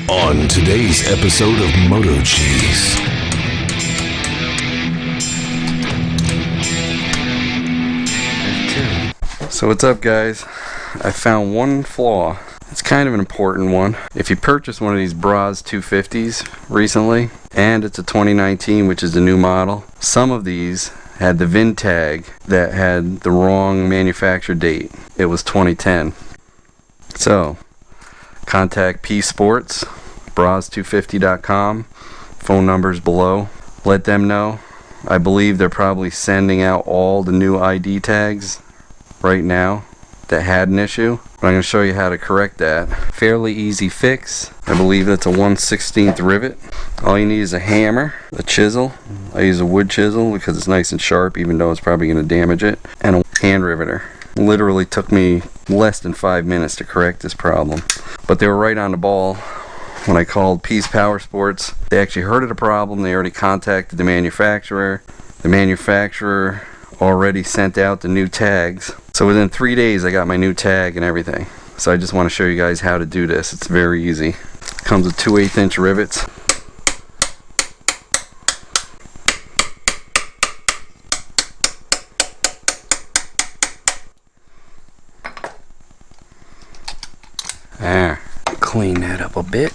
On today's episode of Moto Cheese. So what's up, guys? I found one flaw. It's kind of an important one. If you purchase one of these Brozz 250s recently, and it's a 2019, which is the new model, some of these had the VIN tag that had the wrong manufacturer date. It was 2010. So, contact Peace Powersports, Brozz250.com. Phone numbers below. Let them know. I believe they're probably sending out all the new ID tags right now that had an issue. But I'm going to show you how to correct that. Fairly easy fix. I believe that's a 1/16 rivet. All you need is a hammer, a chisel. I use a wood chisel because it's nice and sharp, even though it's probably going to damage it, and a hand riveter. Literally took me less than 5 minutes to correct this problem. But they were right on the ball. When I called Peace Powersports, they actually heard of the problem. They already contacted the manufacturer. The manufacturer already sent out the new tags. So within 3 days I got my new tag and everything. So I just want to show you guys how to do this. It's very easy. Comes with 2/8 inch rivets. There. Clean that up a bit.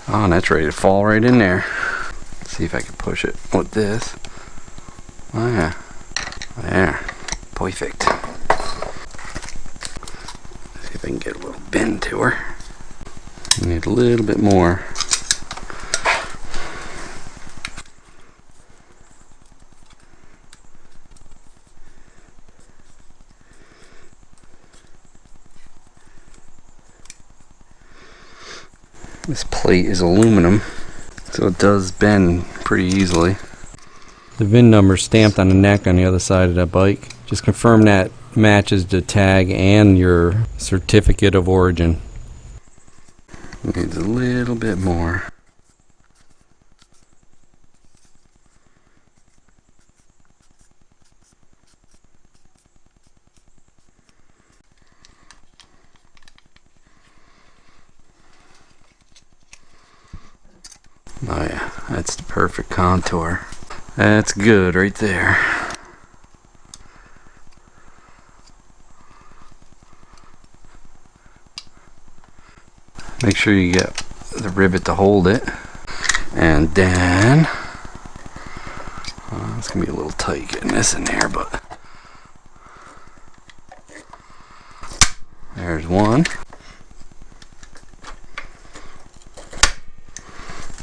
Oh, and that's ready to fall right in there. Let's see if I can push it with this. Oh yeah. There. Perfect. See if I can get a little bend to her. Need a little bit more. This plate is aluminum, so it does bend pretty easily. The VIN number stamped on the neck on the other side of that bike. Just confirm that matches the tag and your certificate of origin. Needs a little bit more. Oh yeah, that's the perfect contour. That's good right there. Make sure you get the rivet to hold it. And then, it's gonna be a little tight getting this in there, but there's one.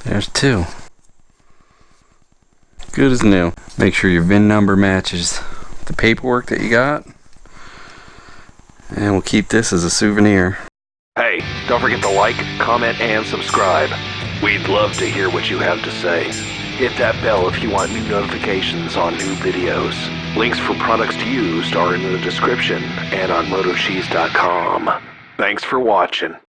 There's two. Good as new. Make sure your VIN number matches the paperwork that you got. And we'll keep this as a souvenir. Hey, don't forget to like, comment, and subscribe. We'd love to hear what you have to say. Hit that bell if you want new notifications on new videos. Links for products to use are in the description and on motocheese.com. Thanks for watching.